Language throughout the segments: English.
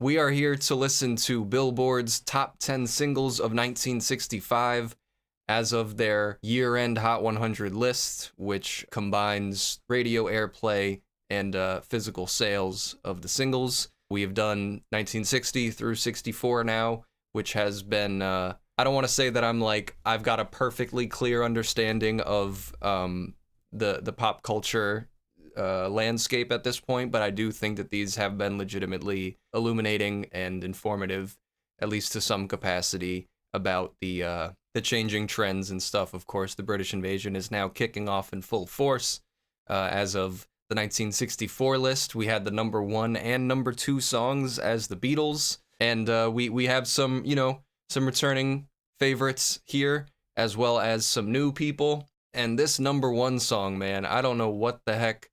We are here to listen to Billboard's top 10 singles of 1965 as of their year-end Hot 100 list, which combines radio airplay and physical sales of the singles. We have done 1960 through 64 now, which has been, I don't want to say that I've got a perfectly clear understanding of the pop culture landscape at this point, but I do think that these have been legitimately illuminating and informative, at least to some capacity, about the changing trends and stuff. Of course, the British invasion is now kicking off in full force. As of the 1964 list, we had the number 1 and number 2 songs as the Beatles, and we have some returning favorites here, as well as some new people. And this number 1 song, man, I don't know what the heck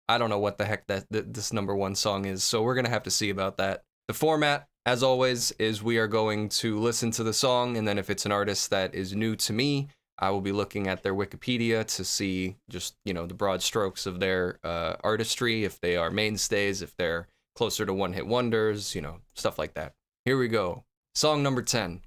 that this number 1 song is, so we're gonna have to see about that. The format, as always, is we are going to listen to the song, and then if it's an artist that is new to me, I will be looking at their Wikipedia to see just, the broad strokes of their artistry, if they are mainstays, if they're closer to one-hit wonders, stuff like that. Here we go. Song number 10.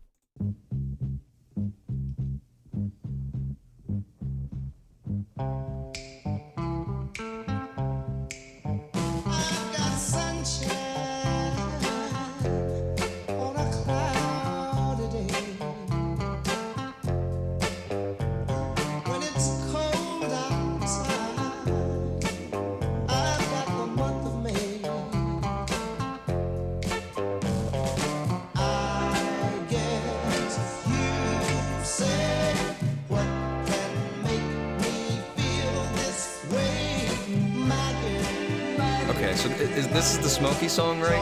Okay, so this is the Smokey song, right?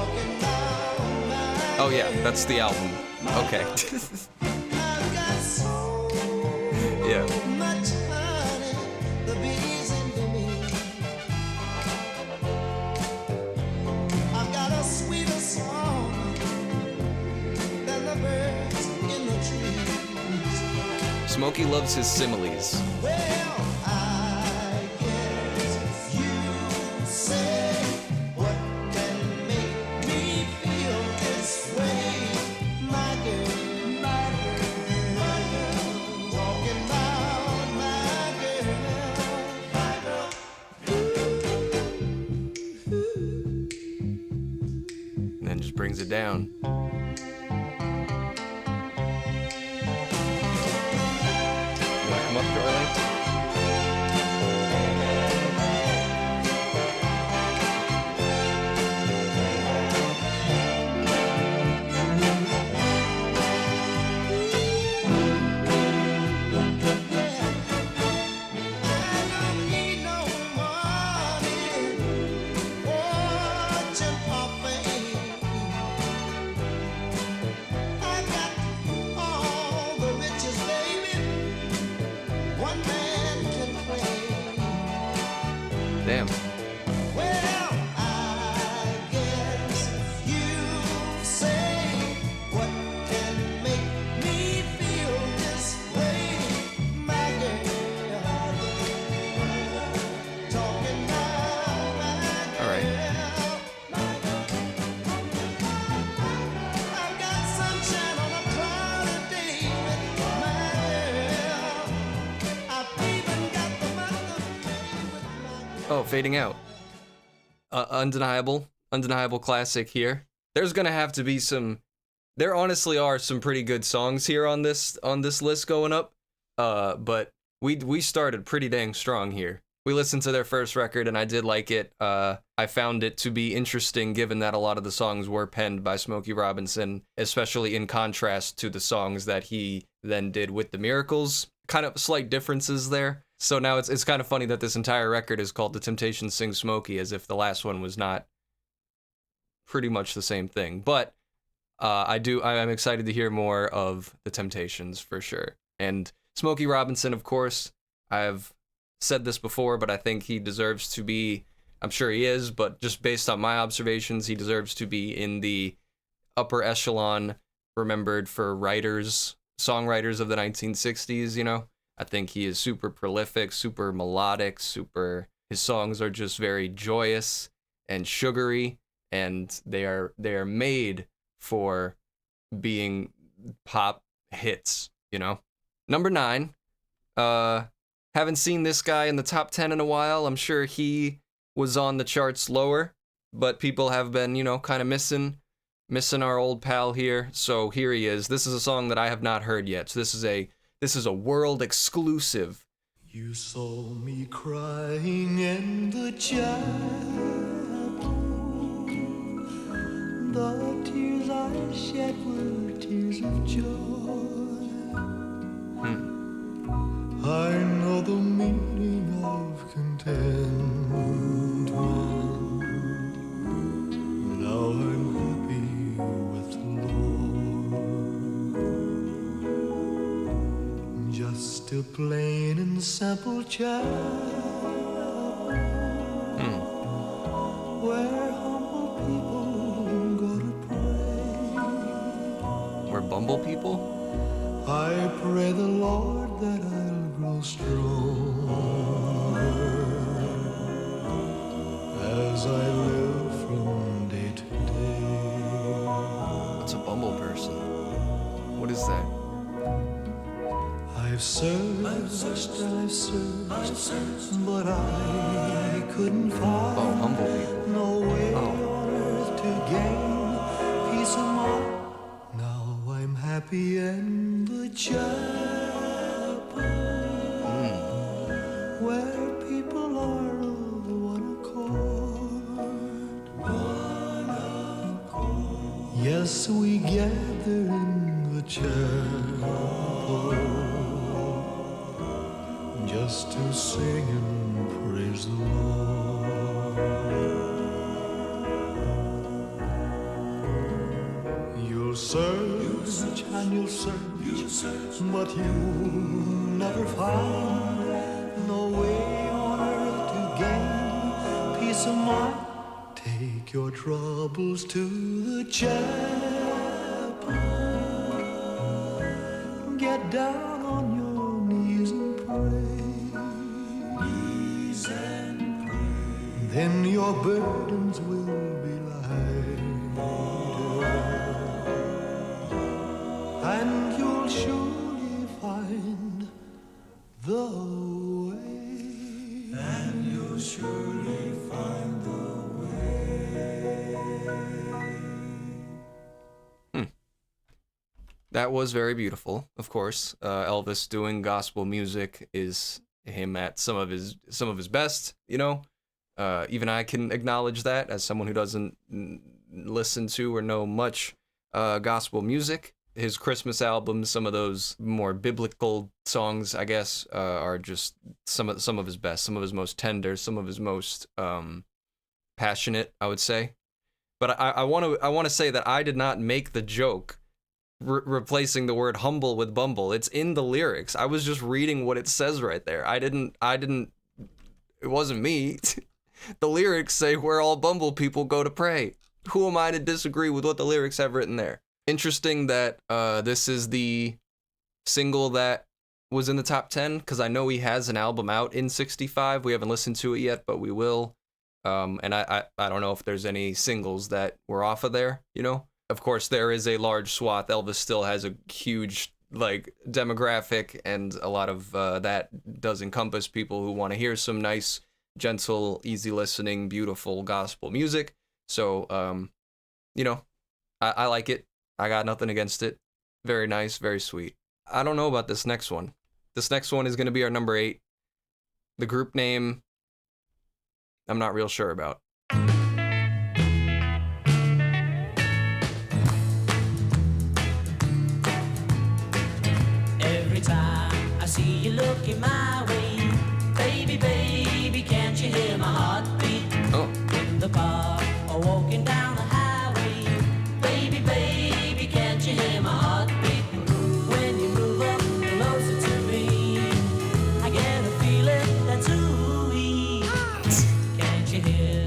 Oh yeah, that's the album. Okay. Yeah. Smokey loves his similes. And then just brings it down. Come up, Charlie. Damn. Well, I guess you say what can make me feel this way, my girl. Talking about my girl. All right. I've got sunshine on a cloudy day with my girl. I've even got the month of May with my girl. Oh, fading out. Undeniable classic here. There's gonna have to be there honestly are some pretty good songs here on this list going up. But we started pretty dang strong here. We listened to their first record and I did like it. I found it to be interesting given that a lot of the songs were penned by Smokey Robinson, especially in contrast to the songs that he then did with the Miracles. Kind of slight differences there. So now it's kind of funny that this entire record is called The Temptations Sing Smokey, as if the last one was not pretty much the same thing. But I'm excited to hear more of The Temptations for sure. And Smokey Robinson, of course, I've said this before, but I think he deserves to be, I'm sure he is, but just based on my observations, he deserves to be in the upper echelon, remembered for songwriters of the 1960s, I think he is super prolific, super melodic, his songs are just very joyous and sugary, and they are made for being pop hits, you know? Number 9, haven't seen this guy in the top 10 in a while. I'm sure he was on the charts lower, but people have been, you know, kind of missing our old pal here. So here he is. This is a song that I have not heard yet. So this is a world exclusive. You saw me crying in the chapel. The tears I shed were tears of joy. I know the meaning of contentment. Now I'm happy with the Lord. Just a plain and simple child where humble people go to pray. We're bumble people? I pray the Lord that I'll grow stronger as I live from day to day. What's a bumble person? What is that? I've searched, but I couldn't find humble people. no way on earth to gain peace of mind. Now I'm happy in the chapel where people are of one accord. Yes, we gather in the chapel just to sing and praise the Lord. You'll search and you'll search, but you'll never find no way on earth to gain peace of mind. Take your troubles to the chapel. Get down on your knees and pray. Then your burdens will be lighter, and you'll surely find the way. And you'll surely find the way. That was very beautiful, of course. Elvis doing gospel music is him at some of his best, you know. Even I can acknowledge that as someone who doesn't listen to or know much gospel music. His Christmas albums, some of those more biblical songs, I guess, are just some of his best, some of his most tender, some of his most passionate, I would say. But I want to say that I did not make the joke replacing the word humble with bumble. It's in the lyrics. I was just reading what it says right there. I didn't. It wasn't me. The lyrics say where all bumble people go to pray. Who am I to disagree with what the lyrics have written there? Interesting that this is the single that was in the top 10, because I know he has an album out in 65. We haven't listened to it yet, but we will. And I don't know if there's any singles that were off of there, you know? Of course, there is a large swath. Elvis still has a huge demographic, and a lot of that does encompass people who want to hear some nice, gentle, easy listening, beautiful gospel music. So, you know, I like it. I got nothing against it. Very nice, very sweet. I don't know about this next one. This next one is going to be our number 8. The group name, I'm not real sure about. Every time I see you looking my way, baby, baby, can't you hear my heartbeat? Oh. In the park or walking down the highway, baby, baby, can't you hear my heartbeat? When you move up closer to me, I get a feeling that's ooh-wee. Can't you hear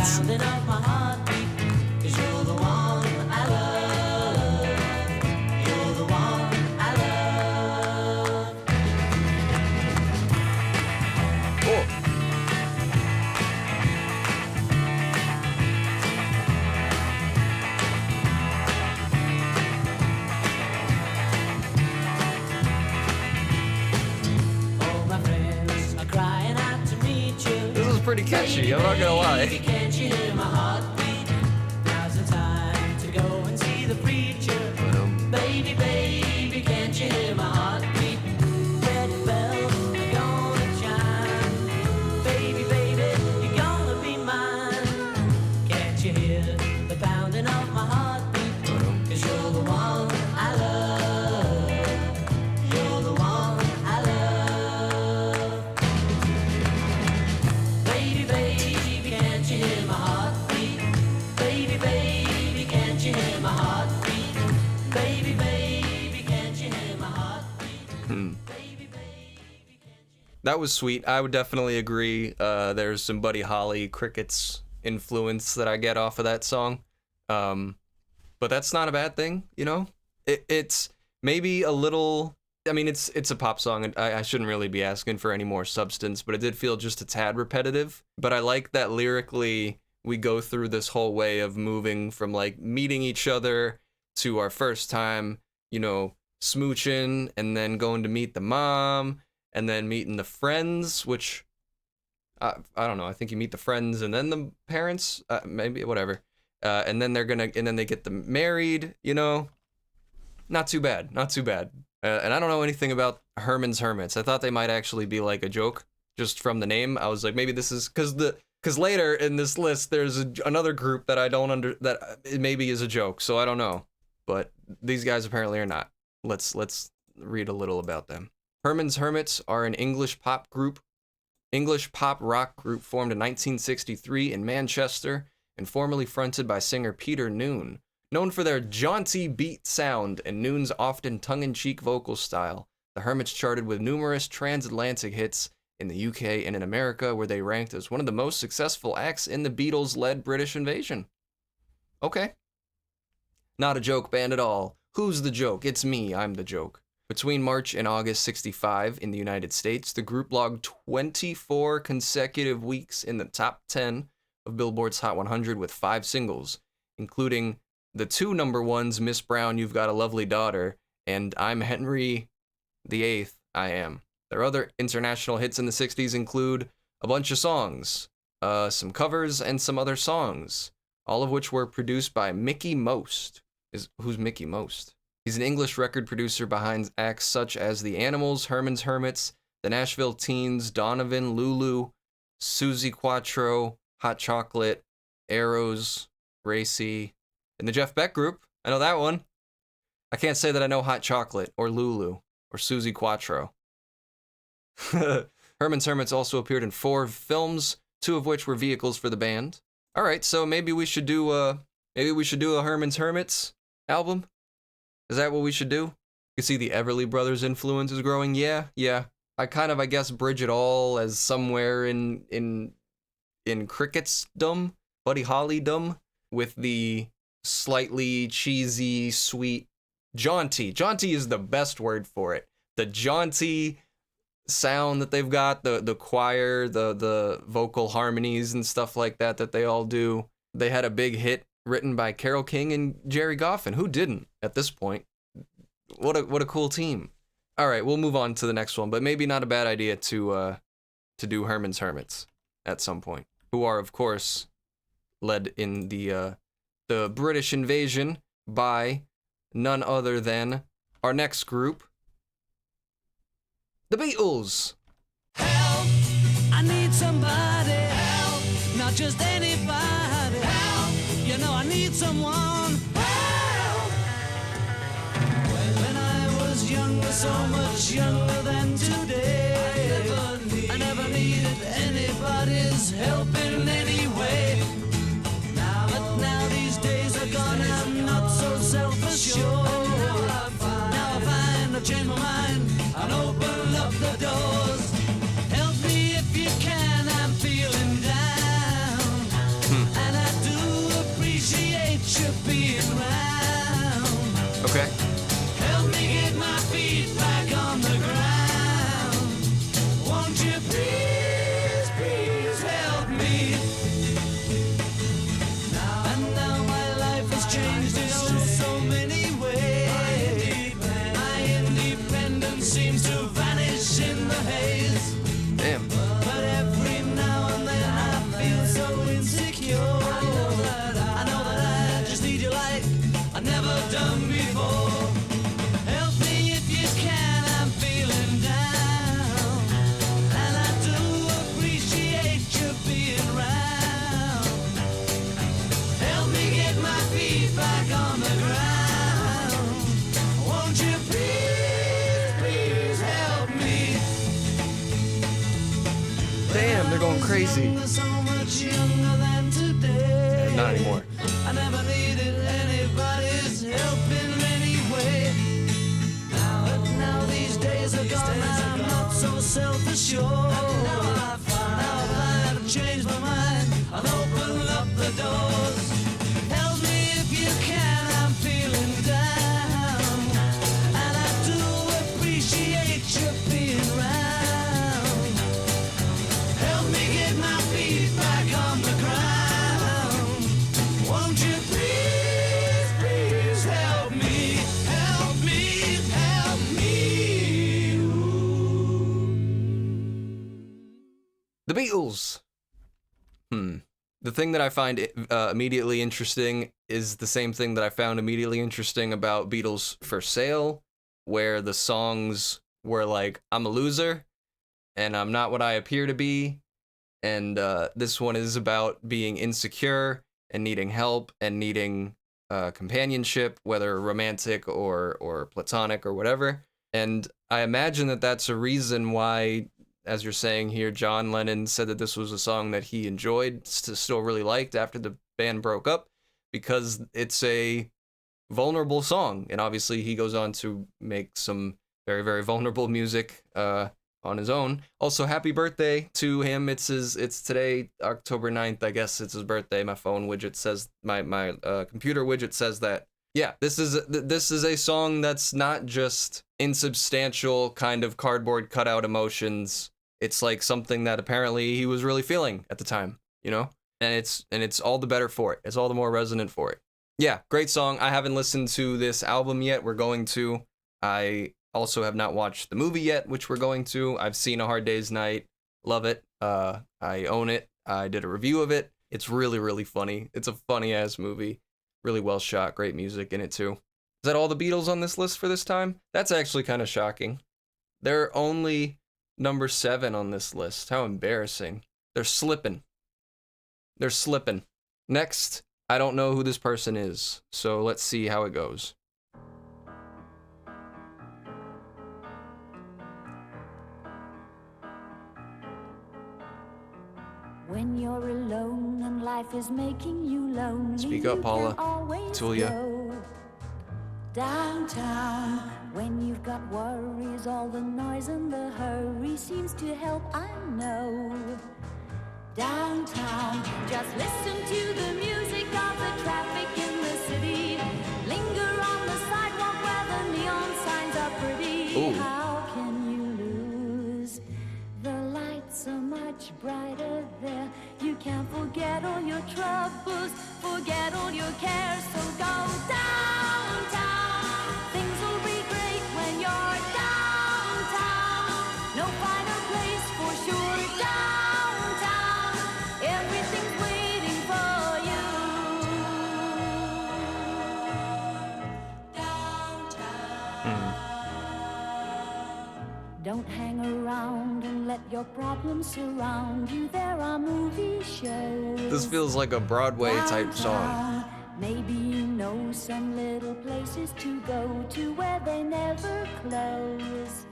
pounding of my heartbeat, 'cause you're the one I love. You're the one I love. Oh. All my friends are crying out to meet you. This is pretty catchy, I'm not gonna lie. Baby, can't you hear my heartbeat? Now's the time to go and see the preacher. Baby, baby, can't you hear my heartbeat? Red bells are gonna chime. Baby, baby, you're gonna be mine. Can't you hear the pounding of my heartbeat? 'Cause you're the one I love. You're the one I love. Baby, baby, can't you hear my heartbeat? Baby, baby, can't you hear my heartbeat? Baby, baby, can't you hear my heartbeat? Baby, baby, can't you... That was sweet. I would definitely agree. There's some Buddy Holly Crickets influence that I get off of that song. But that's not a bad thing, you know? It's maybe a little... I mean, it's a pop song, and I shouldn't really be asking for any more substance, but it did feel just a tad repetitive. But I like that lyrically we go through this whole way of moving from, like, meeting each other to our first time, you know, smooching, and then going to meet the mom, and then meeting the friends, which... I don't know. I think you meet the friends and then the parents, maybe whatever. And then they get them married. You know, not too bad, not too bad. And I don't know anything about Herman's Hermits. I thought they might actually be like a joke just from the name. I was like, maybe this is because later in this list there's another group that I don't that it maybe is a joke. So I don't know, but these guys apparently are not. Let's read a little about them. Herman's Hermits are an English pop rock group formed in 1963 in Manchester and formerly fronted by singer Peter Noone. Known for their jaunty beat sound and Noone's often tongue-in-cheek vocal style, the Hermits charted with numerous transatlantic hits in the UK and in America, where they ranked as one of the most successful acts in the Beatles-led British invasion. Okay. Not a joke band at all. Who's the joke? It's me, I'm the joke. Between March and August 65 in the United States, the group logged 24 consecutive weeks in the top 10 of Billboard's Hot 100 with 5 singles, including the 2 number ones, Miss Brown, You've Got a Lovely Daughter, and I'm Henry VIII, I Am. Their other international hits in the 60s include a bunch of songs, some covers, and some other songs, all of which were produced by Mickey Most. Who's Mickey Most? He's an English record producer behind acts such as The Animals, Herman's Hermits, The Nashville Teens, Donovan, Lulu, Suzi Quatro, Hot Chocolate, Arrows, Racy, and the Jeff Beck Group. I know that one. I can't say that I know Hot Chocolate or Lulu or Suzi Quatro. Herman's Hermits also appeared in 4 films, 2 of which were vehicles for the band. All right, so maybe we should do a Herman's Hermits album. Is that what we should do? You see the Everly Brothers influence is growing. Yeah. I guess bridge it all as somewhere in Cricketsdom, Buddy Hollydom, with the slightly cheesy, sweet, jaunty. Jaunty is the best word for it. The jaunty sound that they've got, the choir, the vocal harmonies and stuff like that they all do. They had a big hit written by Carole King and Jerry Goffin. Who didn't at this point? What a cool team. All right, we'll move on to the next one, but maybe not a bad idea to do Herman's Hermits at some point, who are of course led in the British invasion by none other than our next group, the Beatles. Help! I need somebody. Help! Not just anybody. Help! You know I need someone. Help! When I was younger, so much younger than today, I never needed anybody's help in any way. But now these days are gone, I'm not so self-assured. Now I find I've changed my mind and open up the doors. Help me if you can, I'm feeling down. And I do appreciate you being around. Okay. Help me get my feet back on the ground. Won't you please, please help me? And now my life has changed in so many ways. My independence seems to vanish in the haze. Damn. But every now and then I feel so insecure. I know that I just need you like I've never done before. Help me if you can, I'm feeling down. And I do appreciate you being around. Help me get my feet back on the ground. Won't you please, please help me? Damn, they're going crazy. So much younger than today. Not anymore. I never needed anybody's help in any way. But now these days are gone, I'm not so self-assured. Now I find I've changed my mind. I'll open up the doors. Help me if you can, I'm feeling down. And I do appreciate you being around. Help me get my feet back on the ground. Won't you please, please help me? Help me, help me. The Beatles. The thing that I find immediately interesting is the same thing that I found immediately interesting about Beatles for Sale, where the songs were like, I'm a loser, and I'm not what I appear to be, and this one is about being insecure and needing help and needing companionship, whether romantic or platonic or whatever. And I imagine that that's a reason why, as you're saying here, John Lennon said that this was a song that he enjoyed, still really liked after the band broke up, because it's a vulnerable song. And obviously he goes on to make some very, very vulnerable music on his own. Also, happy birthday to him. It's today, October 9th, I guess it's his birthday. My phone widget says, my computer widget says that. Yeah, this is a song that's not just insubstantial kind of cardboard cutout emotions. It's like something that apparently he was really feeling at the time, you know? And it's all the better for it. It's all the more resonant for it. Yeah, great song. I haven't listened to this album yet. We're going to. I also have not watched the movie yet, which we're going to. I've seen A Hard Day's Night. Love it. I own it. I did a review of it. It's really, really funny. It's a funny-ass movie. Really well shot. Great music in it, too. Is that all the Beatles on this list for this time? That's actually kind of shocking. They're only number 7 on this list. How embarrassing. They're slipping. They're slipping. Next, I don't know who this person is, so let's see how it goes. When you're alone and life is making you lonely, Speak up, Paula. you can always Tulia. go downtown. When you've got worries, all the noise and the hurry seems to help, I know. Downtown, just listen to the music of the traffic in the city. Linger on the sidewalk where the neon signs are pretty. Ooh. How can you lose? The lights are much brighter there. You can't forget all your troubles, forget all your cares. So go downtown. Things will be great when you're downtown. No finer place for sure. Downtown, everything's waiting for you. Downtown. Don't hang around and let your problems surround you. There are movie shows. This feels like a Broadway type song. Downtown, maybe you know some little places to go to where they never close.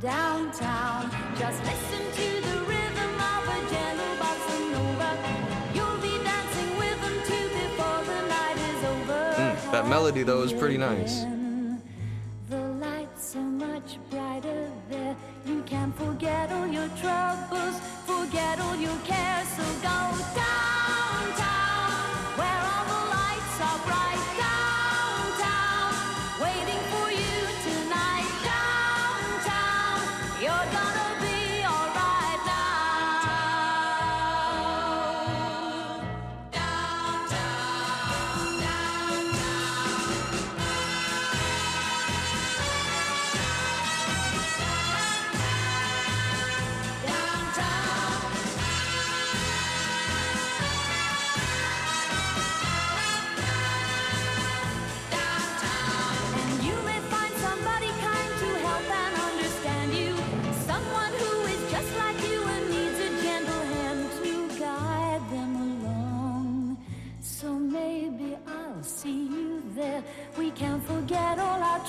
Downtown, just listen to the rhythm of a gentle bossa nova. You'll be dancing with them too before the night is over. That melody, though, is pretty nice. The lights are much brighter there. You can forget all your troubles, forget all your cares. So go downtown.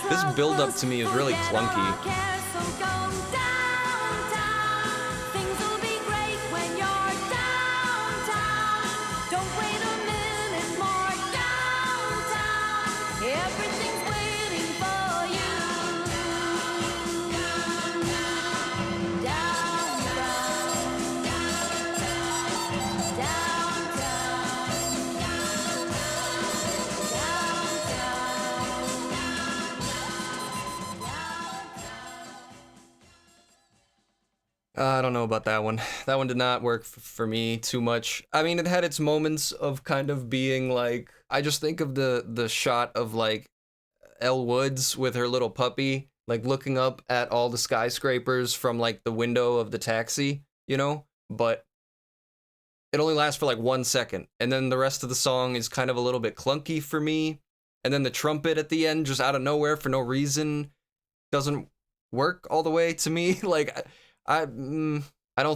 This build-up to me is really clunky. Everything's waiting for you. Downtown, I don't know about that one. That one did not work for me too much. I mean, it had its moments of kind of being like, I just think of the shot of like Elle Woods with her little puppy, like looking up at all the skyscrapers from like the window of the taxi, you know? But it only lasts for like 1 second. And then the rest of the song is kind of a little bit clunky for me. And then the trumpet at the end, just out of nowhere for no reason, doesn't work all the way to me. Like, I don't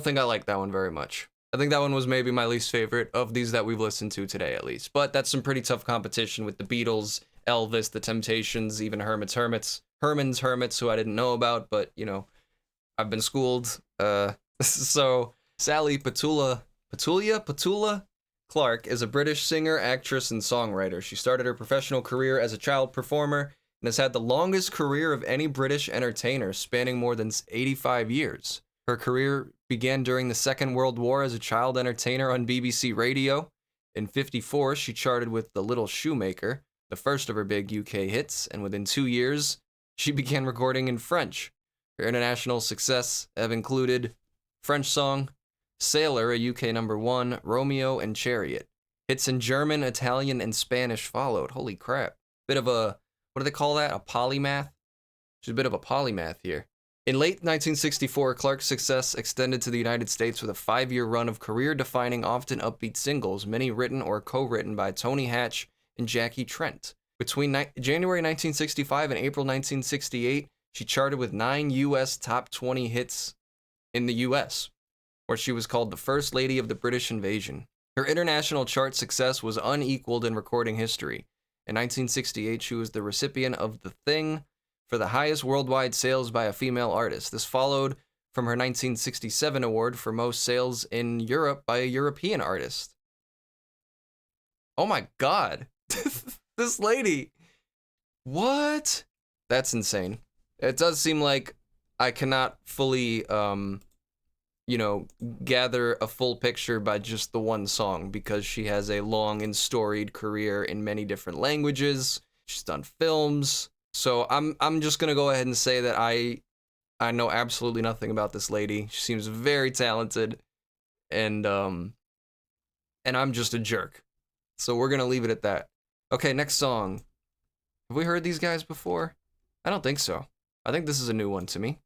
think I like that one very much. I think that one was maybe my least favorite of these that we've listened to today, at least. But that's some pretty tough competition with the Beatles, Elvis, The Temptations, even Herman's Hermits, who I didn't know about, but, you know, I've been schooled. So Sally Petula Clark is a British singer, actress, and songwriter. She started her professional career as a child performer and has had the longest career of any British entertainer, spanning more than 85 years. Her career began during the Second World War as a child entertainer on BBC Radio. In '54, she charted with The Little Shoemaker, the first of her big UK hits, and within 2 years, she began recording in French. Her international success have included French song, Sailor, a UK #1, Romeo, and Chariot. Hits in German, Italian, and Spanish followed. Holy crap. Bit of a, what do they call that? A polymath? She's a bit of a polymath here. In late 1964, Clark's success extended to the United States with a 5-year run of career-defining, often upbeat singles, many written or co-written by Tony Hatch and Jackie Trent. Between January 1965 and April 1968, she charted with 9 U.S. top 20 hits in the U.S., where she was called the First Lady of the British Invasion. Her international chart success was unequaled in recording history. In 1968, she was the recipient of The Thing for the highest worldwide sales by a female artist. This followed from her 1967 award for most sales in Europe by a European artist. Oh my God. This lady. What? That's insane. It does seem like I cannot fully, gather a full picture by just the one song, because she has a long and storied career in many different languages. She's done films. So I'm just gonna go ahead and say that I know absolutely nothing about this lady. She seems very talented, and I'm just a jerk. So we're gonna leave it at that. Okay, next song. Have we heard these guys before? I don't think so. I think this is a new one to me.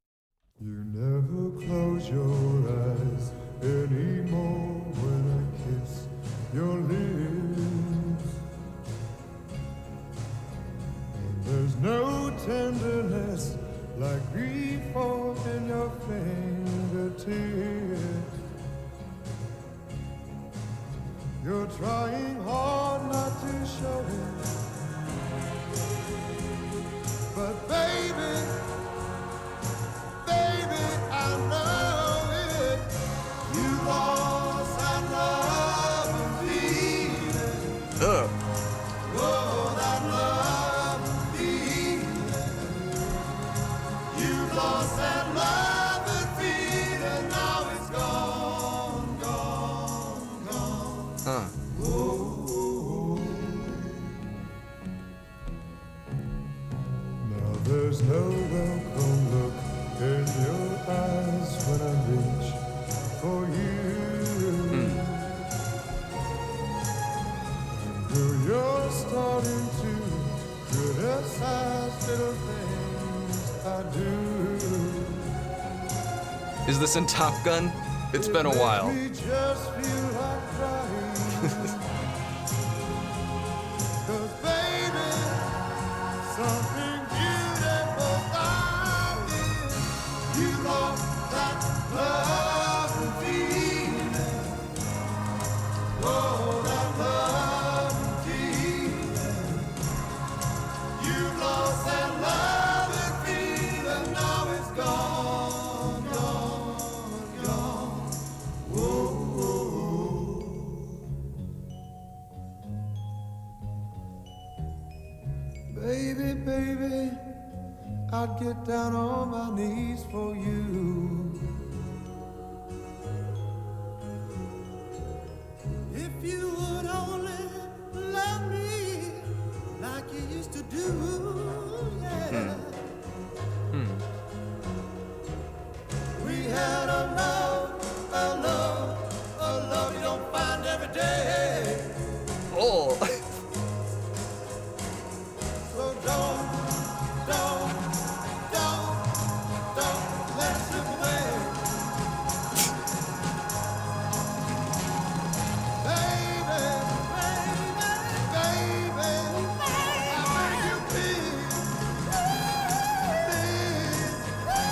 You never close your eyes anymore when I kiss your lips. And there's no tenderness like grief in your fingertips. You're trying hard not to show it, but baby, I know it. You lost that love and feeling. Oh, that love and feeling. You lost that love and feeling. Now it's gone. Huh. Oh. Now there's no welcome look in your eyes when I reach for you. Girl, you're starting to criticize little things I do. Is this in Top Gun? It's been a while. It makes me just feel like crying. 'Cause baby, something beautiful about it. You lost that love and feeling. Oh, that love and feeling. You lost that love. Baby, baby, I'd get down on my knees for you. If you would only love me like you used to do, yeah. We had a love you don't find every day. Oh. So don't let it slip away. Baby, I make you feel.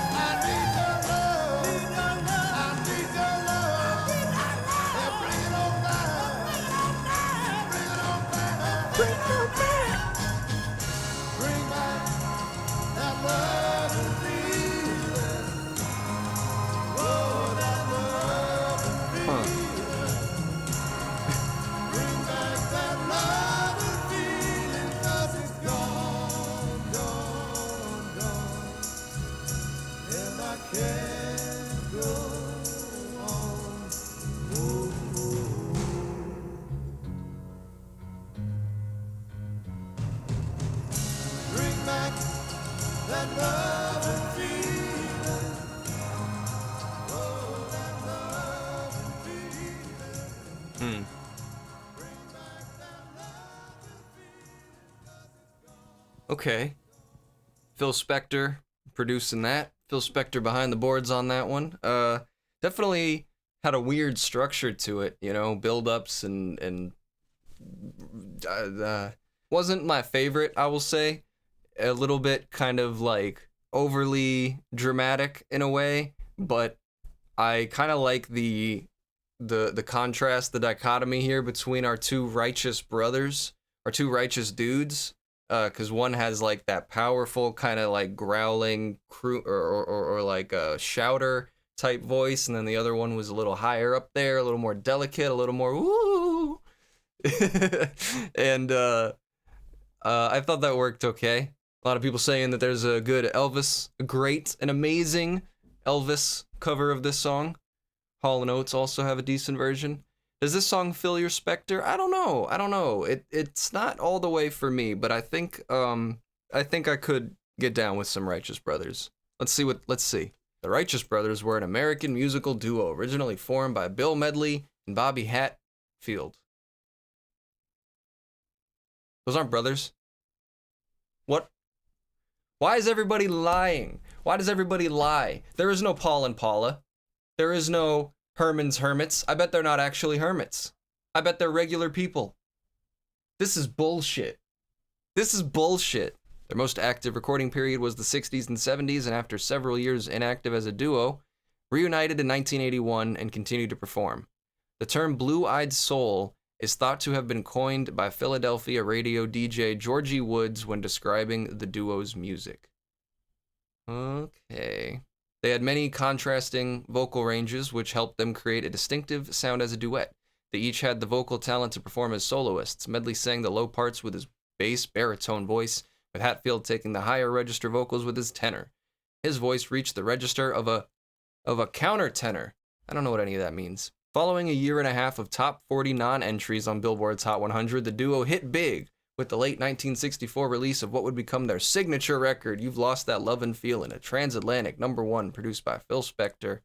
I need your love. I need your love. Yeah, bring it on back. Bring it on back. Bring it on back. Bring back that love and feeling. Oh, that love and feeling. Bring back that love and feeling, 'cause it's gone, gone. And I can't go on. Oh. Bring back that love and feeling. Oh, that love and feeling. Bring back that love and feeling. Okay. Phil Spector producing that. Phil Spector behind the boards on that one. Definitely had a weird structure to it, you know, build-ups and wasn't my favorite, I will say. A little bit kind of like overly dramatic in a way, but I kind of like the contrast, the dichotomy here between our two righteous brothers, our two righteous dudes. Because one has like that powerful kind of like growling or like a shouter type voice, and then the other one was a little higher up there, a little more delicate, a little more woo. And I thought that worked okay. A lot of people saying that there's a good Elvis, a great and amazing Elvis cover of this song. Hall & Oates also have a decent version. Does this song fill your Spectre? I don't know. It's not all the way for me, but I think I could get down with some Righteous Brothers. Let's see. The Righteous Brothers were an American musical duo originally formed by Bill Medley and Bobby Hatfield. Those aren't brothers. What? Why is everybody lying? Why does everybody lie? There is no Paul and Paula. There is no Herman's Hermits. I bet they're not actually hermits. I bet they're regular people. This is bullshit. Their most active recording period was the 60s and 70s, and after several years inactive as a duo, reunited in 1981 and continued to perform. The term blue-eyed soul is thought to have been coined by Philadelphia radio DJ Georgie Woods when describing the duo's music. Okay. They had many contrasting vocal ranges, which helped them create a distinctive sound as a duet. They each had the vocal talent to perform as soloists. Medley sang the low parts with his bass baritone voice, with Hatfield taking the higher register vocals with his tenor. His voice reached the register of a countertenor. I don't know what any of that means. Following a year and a half of top 40 non-entries on Billboard's Hot 100, the duo hit big with the late 1964 release of what would become their signature record, You've Lost That Lovin' Feelin', a transatlantic #1 produced by Phil Spector,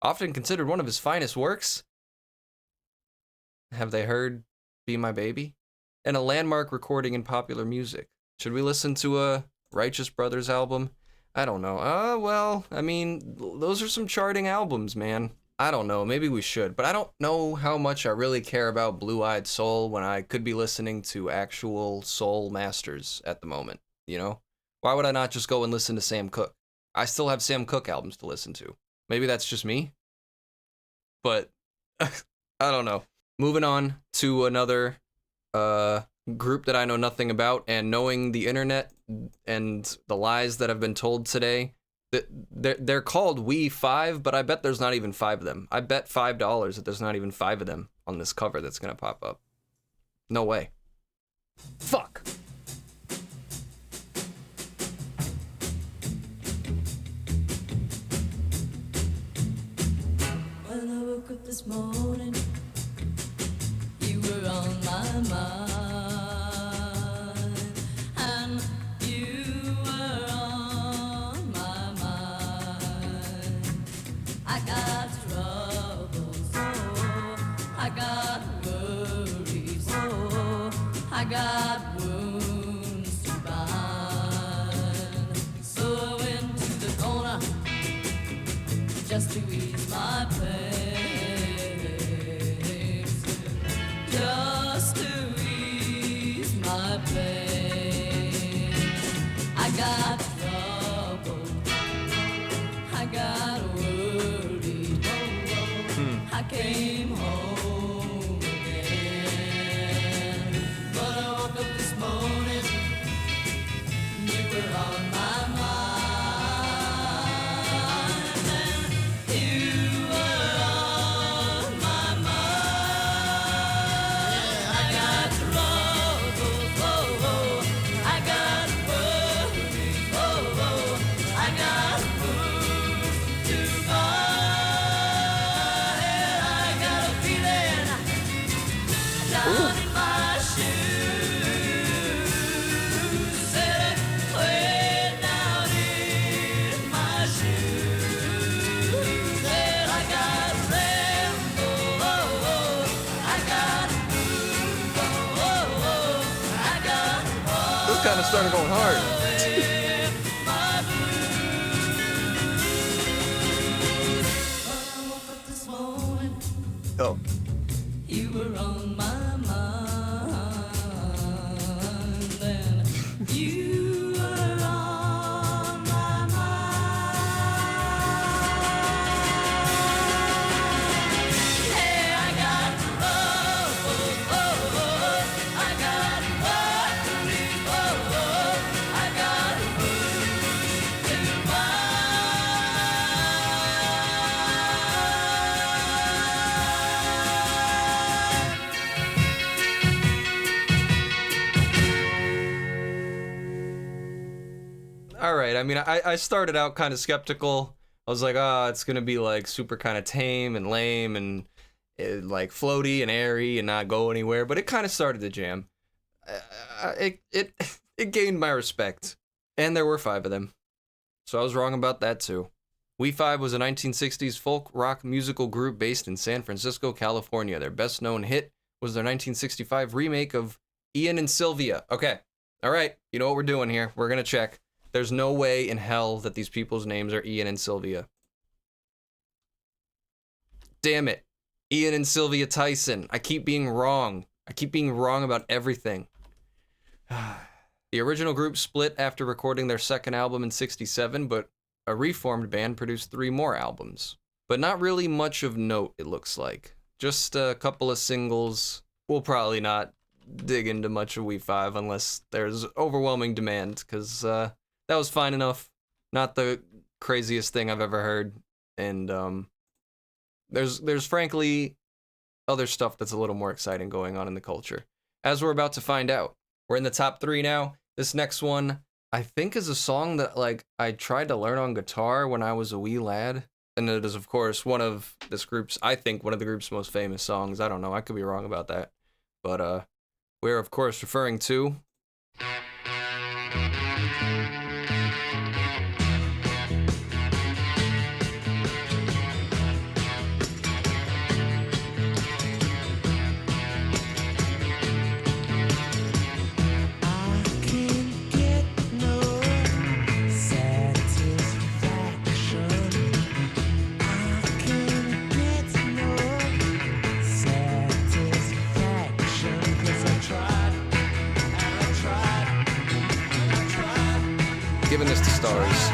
often considered one of his finest works. Have they heard Be My Baby? And a landmark recording in popular music. Should we listen to a Righteous Brothers album? I don't know. Well, I mean, those are some charting albums, man. I don't know, maybe we should, but I don't know how much I really care about Blue-Eyed Soul when I could be listening to actual soul masters at the moment, you know? Why would I not just go and listen to Sam Cooke? I still have Sam Cooke albums to listen to. Maybe that's just me, but I don't know. Moving on to another group that I know nothing about, and knowing the internet and the lies that have been told today, they're called We 5, but I bet there's not even 5 of them. I bet $5 that there's not even 5 of them on this cover that's gonna pop up. No way. Fuck. this morning, you were on my mind, and you were on my mind. I got troubles, oh, I got worries, oh, I got wounds to bind. So I went to the corner just to ease my pain, just to ease my pain. I got trouble, I got worried, I came home again. But I woke up this morning, you were on my mind, and you were on my mind. I got troubles, oh, oh, I got worries, oh, oh, I got food to buy, and I got a feeling down in my shoes, said way down in my shoes, said I got rainbow, oh, oh, I got blue, oh, oh, I got This kind of started going hard. my blues. But I woke up this morning, Oh. you were on my mind, and you were on my mind. Hey, I got troubles, oh, oh, I got worries, oh, oh, I got wounds to All right. I mean, I started out kind of skeptical. I was like, oh, it's gonna be like super kind of tame and lame and like floaty and airy and not go anywhere. But it kind of started to jam. It gained my respect, and there were 5 of them, so I was wrong about that too. We 5 was a 1960s folk rock musical group based in San Francisco, California. Their best known hit was their 1965 remake of Ian and Sylvia. Okay, all right, you know what we're doing here. We're gonna check. There's no way in hell that these people's names are Ian and Sylvia. Damn it. Ian and Sylvia Tyson. I keep being wrong. I keep being wrong about everything. The original group split after recording their second album in '67, but a reformed band produced 3 more albums. But not really much of note, it looks like. Just a couple of singles. We'll probably not dig into much of We 5 unless there's overwhelming demand, because that was fine enough. Not the craziest thing I've ever heard. And there's frankly other stuff that's a little more exciting going on in the culture, as we're about to find out. We're in the top 3 now. This next one, I think, is a song that like I tried to learn on guitar when I was a wee lad. And it is, of course, one of this group's, I think, one of the group's most famous songs. I don't know. I could be wrong about that. But we're, of course, referring to... Giving this to stars.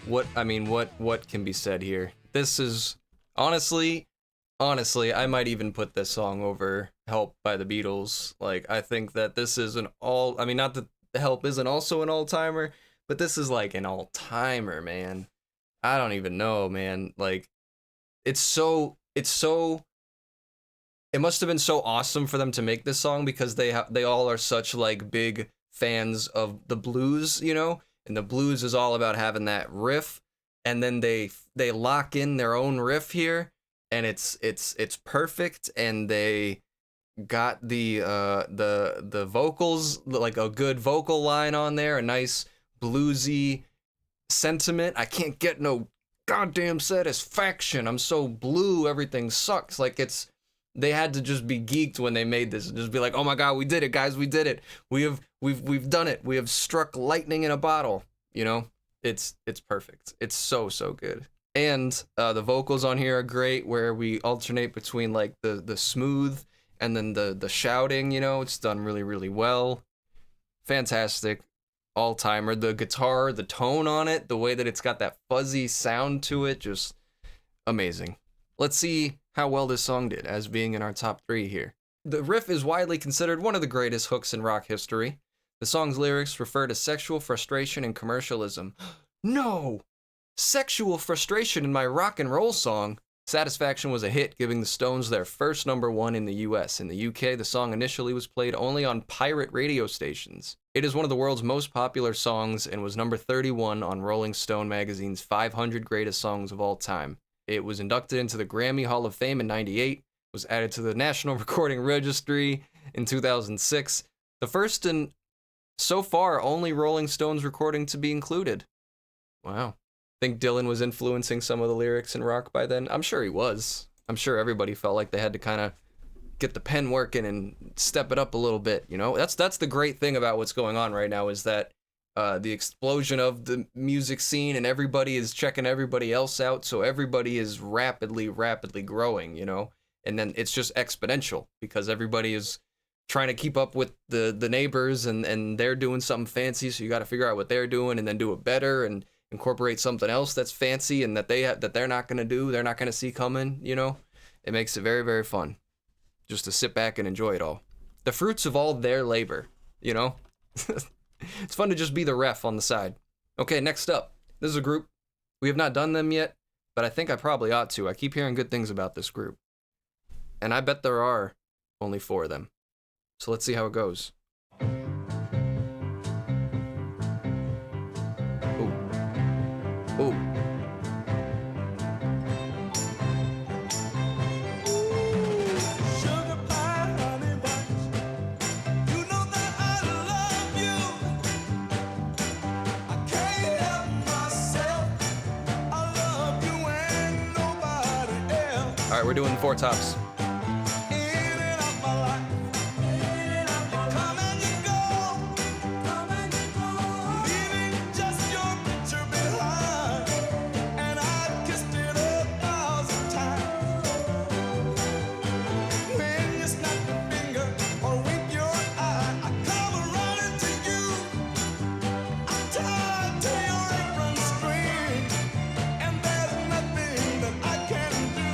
what can be said here? This is honestly, I might even put this song over Help by the Beatles. Like, I think that this is not that Help isn't also an all-timer, but this is like an all-timer, man. I don't even know, man. Like, it must have been so awesome for them to make this song because they all are such like big fans of the blues, you know? And the blues is all about having that riff, and then they lock in their own riff here, and it's perfect, and they got the vocals, like a good vocal line on there, a nice bluesy sentiment. I can't get no goddamn satisfaction. I'm so blue, everything sucks. Like, they had to just be geeked when they made this and just be like, oh my god, we did it, guys, we did it. We've done it. We have struck lightning in a bottle, you know? It's perfect. It's so good. And the vocals on here are great, where we alternate between like the smooth and then the shouting, you know? It's done really, really well. Fantastic. All-timer. The guitar, the tone on it, the way that it's got that fuzzy sound to it, just amazing. Let's see how well this song did as being in our top 3 here. The riff is widely considered one of the greatest hooks in rock history. The song's lyrics refer to sexual frustration and commercialism. No! Sexual frustration in my rock and roll song. Satisfaction was a hit, giving the Stones their first #1 in the US. In the UK, the song initially was played only on pirate radio stations. It is one of the world's most popular songs and was number 31 on Rolling Stone magazine's 500 Greatest Songs of All Time. It was inducted into the Grammy Hall of Fame in '98, was added to the National Recording Registry in 2006, the first and so far only Rolling Stones recording to be included. Wow. Think Dylan was influencing some of the lyrics in rock by then? I'm sure he was. I'm sure everybody felt like they had to kind of get the pen working and step it up a little bit, you know? That's the great thing about what's going on right now, is that the explosion of the music scene, and everybody is checking everybody else out, so everybody is rapidly growing, you know? And then it's just exponential, because everybody is trying to keep up with the neighbors, and they're doing something fancy, so you got to figure out what they're doing and then do it better and incorporate something else that's fancy and that they're not going to do, they're not going to see coming, you know? It makes it very, very fun just to sit back and enjoy it all. The fruits of all their labor, you know? It's fun to just be the ref on the side. Okay, next up. This is a group. We have not done them yet, but I think I probably ought to. I keep hearing good things about this group. And I bet there are only 4 of them. So let's see how it goes. Ooh. Sugar pie, honey buns, you know that I love you. I can't help myself. I love you and nobody else. All right, we're doing 4 tops. In and out my life, you come and you go, leaving just your picture behind. And I've kissed it 1,000 times. When you snap your finger or wink your eye, I come running to you. I'm tied to your apron string, and there's nothing that I can do.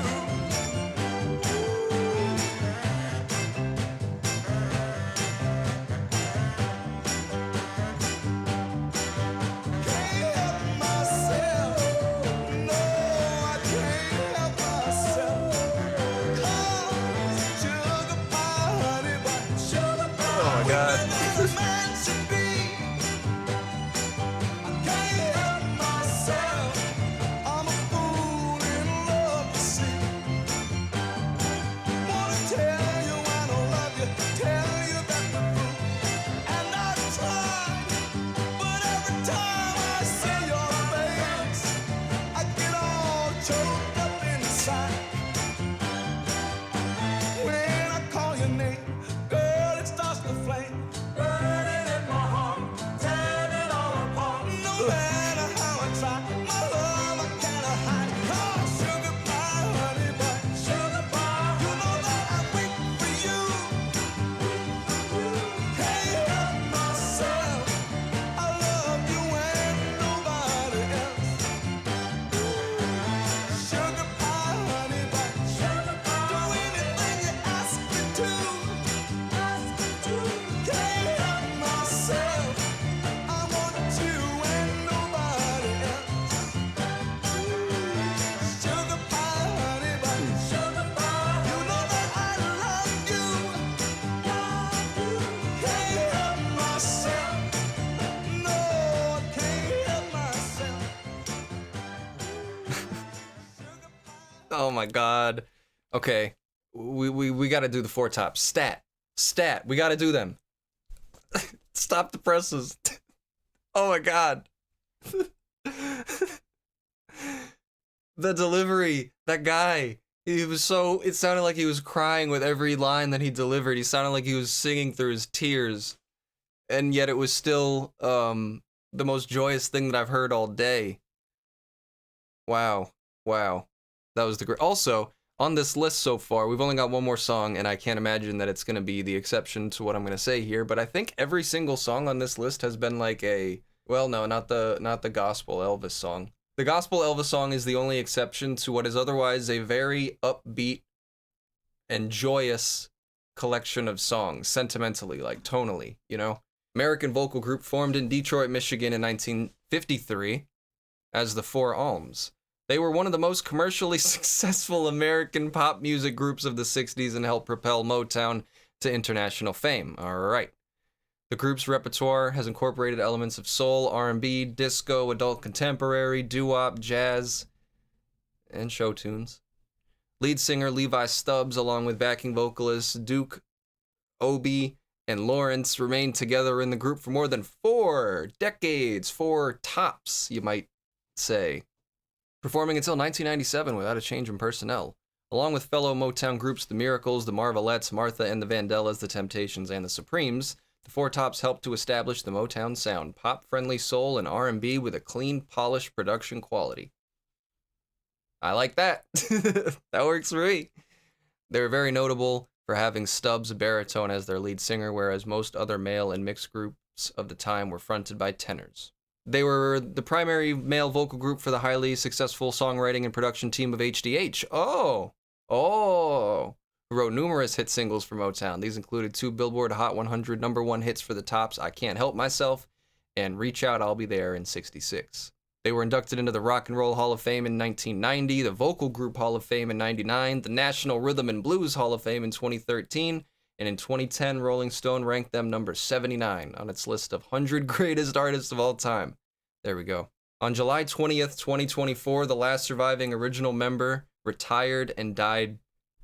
Oh my god. Okay. We got to do the four tops. Stat. We got to do them. Stop the presses. Oh my god. The delivery, that guy, it sounded like he was crying with every line that he delivered. He sounded like he was singing through his tears. And yet it was still the most joyous thing that I've heard all day. Wow. That was the great. Also, on this list so far, we've only got one more song, and I can't imagine that it's going to be the exception to what I'm going to say here, but I think every single song on this list has been like well, no, not the gospel Elvis song. The gospel Elvis song is the only exception to what is otherwise a very upbeat and joyous collection of songs, sentimentally, like tonally, you know? American vocal group formed in Detroit, Michigan in 1953 as the Four Alms. They were one of the most commercially successful American pop music groups of the 60s and helped propel Motown to international fame. All right. The group's repertoire has incorporated elements of soul, R&B, disco, adult contemporary, doo-wop, jazz, and show tunes. Lead singer Levi Stubbs, along with backing vocalists Duke, Obi, and Lawrence, remained together in the group for more than 4 decades, 4 tops, you might say, performing until 1997 without a change in personnel. Along with fellow Motown groups The Miracles, The Marvelettes, Martha and the Vandellas, The Temptations, and The Supremes, the Four Tops helped to establish the Motown sound, pop-friendly soul and R&B with a clean, polished production quality. I like that. That works for me. They were very notable for having Stubbs, a baritone, as their lead singer, whereas most other male and mixed groups of the time were fronted by tenors. They were the primary male vocal group for the highly successful songwriting and production team of HDH. Who wrote numerous hit singles for Motown. These included 2 Billboard Hot 100 #1 hits for the Tops, I Can't Help Myself, and Reach Out, I'll Be There in '66. They were inducted into the Rock and Roll Hall of Fame in 1990, the Vocal Group Hall of Fame in '99, the National Rhythm and Blues Hall of Fame in 2013, and in 2010, Rolling Stone ranked them number 79 on its list of 100 greatest artists of all time. There we go. On July 20th, 2024, the last surviving original member retired and died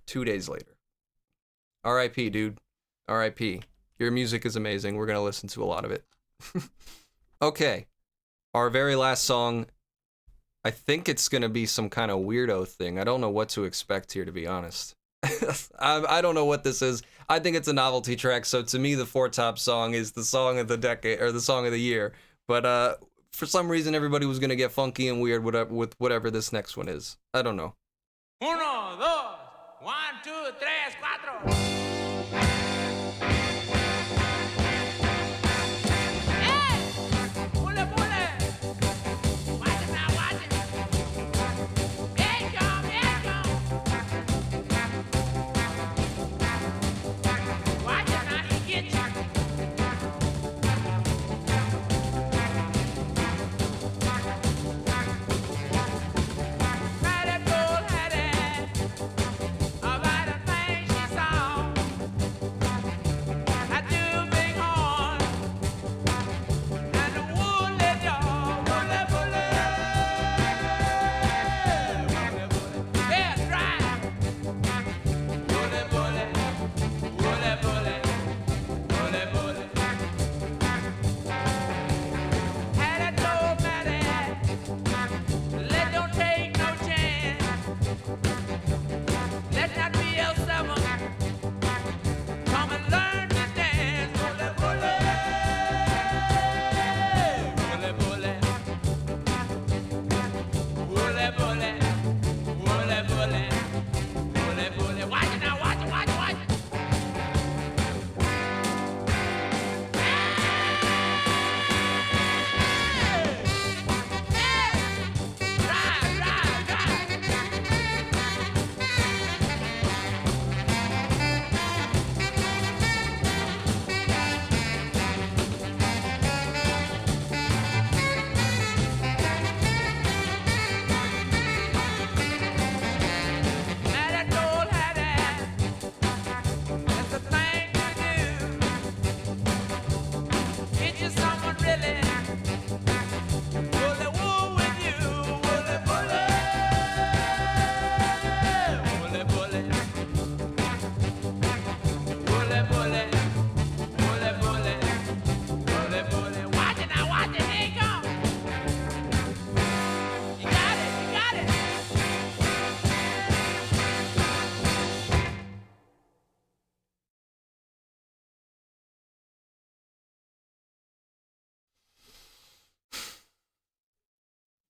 2 days later. R.I.P., dude. R.I.P. Your music is amazing. We're going to listen to a lot of it. Okay. Our very last song, I think it's going to be some kind of weirdo thing. I don't know what to expect here, to be honest. I don't know what this is. I think it's a novelty track, so to me, the Four Top song is the song of the decade, or the song of the year. But for some reason, everybody was going to get funky and weird with whatever this next one is. I don't know. 1, 2, 1, 2, 3, 4. About a thing she saw.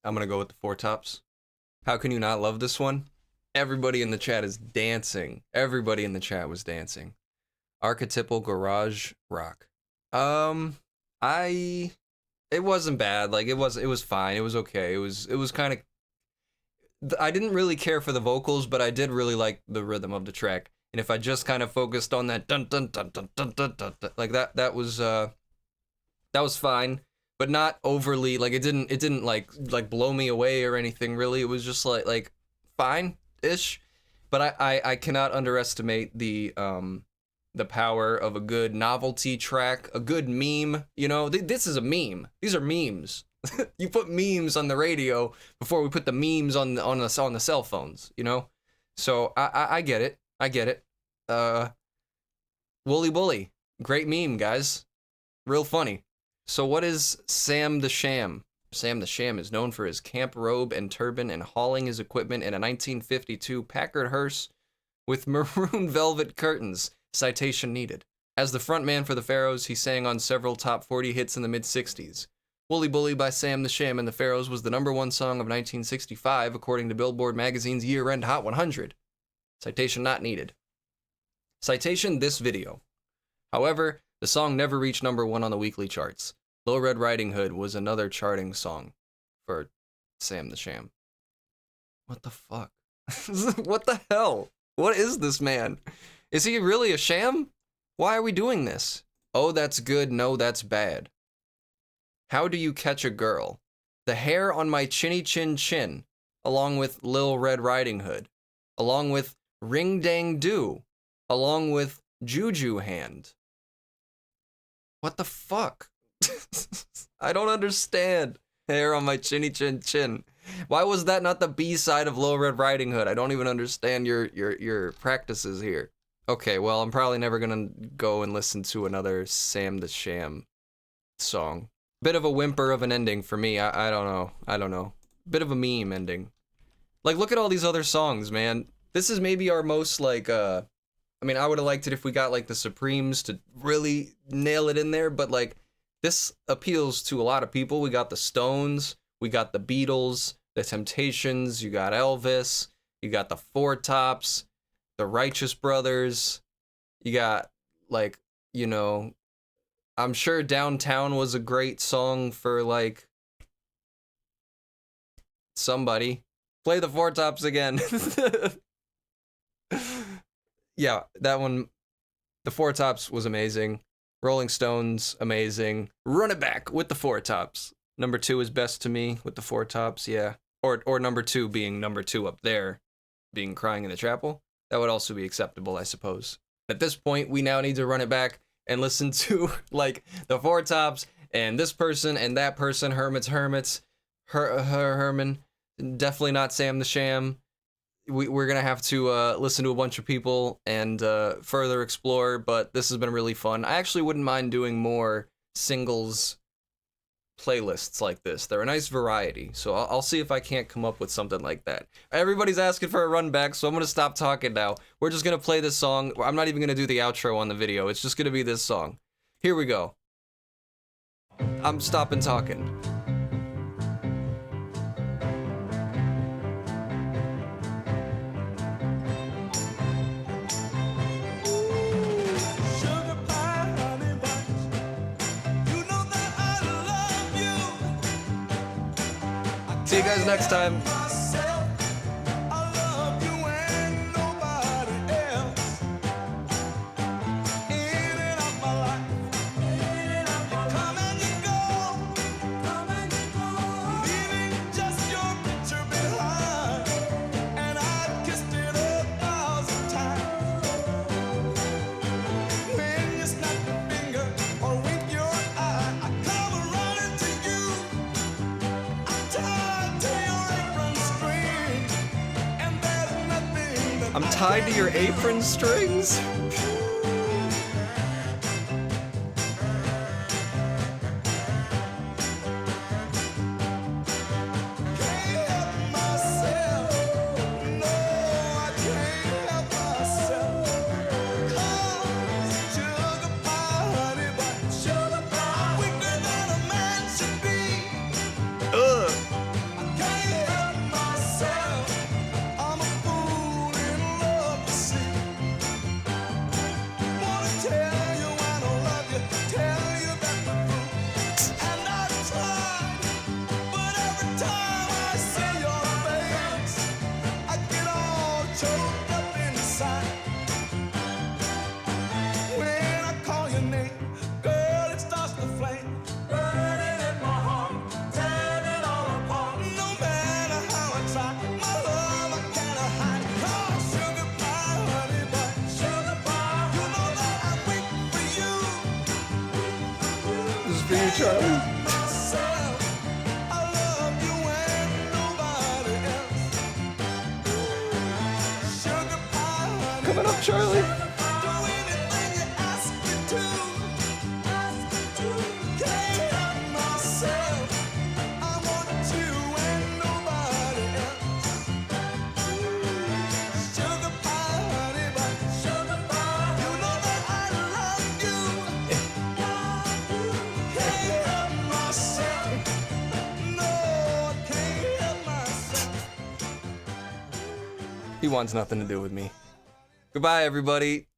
I'm gonna go with the Four Tops. How can you not love this one? Everybody in the chat is dancing. Everybody in the chat was dancing. Archetypal garage rock. It wasn't bad. Like it was fine. It was okay. It was kind of. I didn't really care for the vocals, but I did really like the rhythm of the track. And if I just kind of focused on that dun dun dun dun dun dun dun, dun like that was fine, but not overly. Like it didn't like blow me away or anything really. It was just like fine-ish. But I cannot underestimate the power of a good novelty track, a good meme. You know, this is a meme. These are memes. You put memes on the radio before we put the memes on the cell phones, you know? So I get it. I get it. Wooly Bully. Great meme, guys. Real funny. So what is Sam the Sham? Sam the Sham is known for his camp robe and turban and hauling his equipment in a 1952 Packard hearse with maroon velvet curtains. Citation needed. As the frontman for the Pharaohs, he sang on several top 40 hits in the mid-60s. Wooly Bully by Sam the Sham and the Pharaohs was the #1 song of 1965, according to Billboard magazine's year-end Hot 100. Citation not needed. Citation this video. However, the song never reached #1 on the weekly charts. Little Red Riding Hood was another charting song for Sam the Sham. What the fuck? What the hell? What is this man? Is he really a sham? Why are we doing this? Oh, that's good. No, that's bad. How do you catch a girl? The hair on my chinny chin chin, along with Lil Red Riding Hood, along with Ring Dang Do, along with Juju Hand. What the fuck? I don't understand. Hair on my chinny chin chin. Why was that not the B-side of Lil Red Riding Hood? I don't even understand your practices here. Okay, well, I'm probably never gonna go and listen to another Sam the Sham song. Bit of a whimper of an ending for me. I don't know. Bit of a meme ending. Like, look at all these other songs, man. This is maybe our most, like, I mean, I would have liked it if we got, like, the Supremes to really nail it in there, but, like, this appeals to a lot of people. We got the Stones, we got the Beatles, the Temptations, you got Elvis, you got the Four Tops, the Righteous Brothers, you got, like, you know, I'm sure Downtown was a great song for, like, somebody. Play the Four Tops again. Yeah, that one, the Four Tops was amazing. Rolling Stones, amazing. Run It Back with the Four Tops. #2 is best to me with the Four Tops, yeah. Or #2 being #2 up there, being Crying in the Chapel. That would also be acceptable, I suppose. At this point, we now need to run it back and listen to, like, the Four Tops and this person and that person, Hermits, Herman, definitely not Sam the Sham. We're gonna have to listen to a bunch of people and further explore, but this has been really fun. I actually wouldn't mind doing more singles playlists like this. They're a nice variety, so I'll see if I can't come up with something like that. Everybody's asking for a run back, so I'm gonna stop talking now. We're just gonna play this song. I'm not even gonna do the outro on the video. It's just gonna be this song. Here we go. I'm stopping talking. Sugar pie, honey buns. You know that I love you. See you guys next time. Myself, I love you and nobody else. In and out my life, you come and you go, leaving just your picture behind. And I've kissed it 1,000 times. When you snap your finger or wink your eye, I come running to you. I'm tied to your apron string, and there's nothing that I'm I tied to your can't do. apron strings. Can't help myself. No, I can't help myself. 'Cause sugar pie, honey bun, sugar pie, I'm weaker than a man should be. Ugh. I you, Charlie. Coming up, Charlie. He wants nothing to do with me. Goodbye, everybody.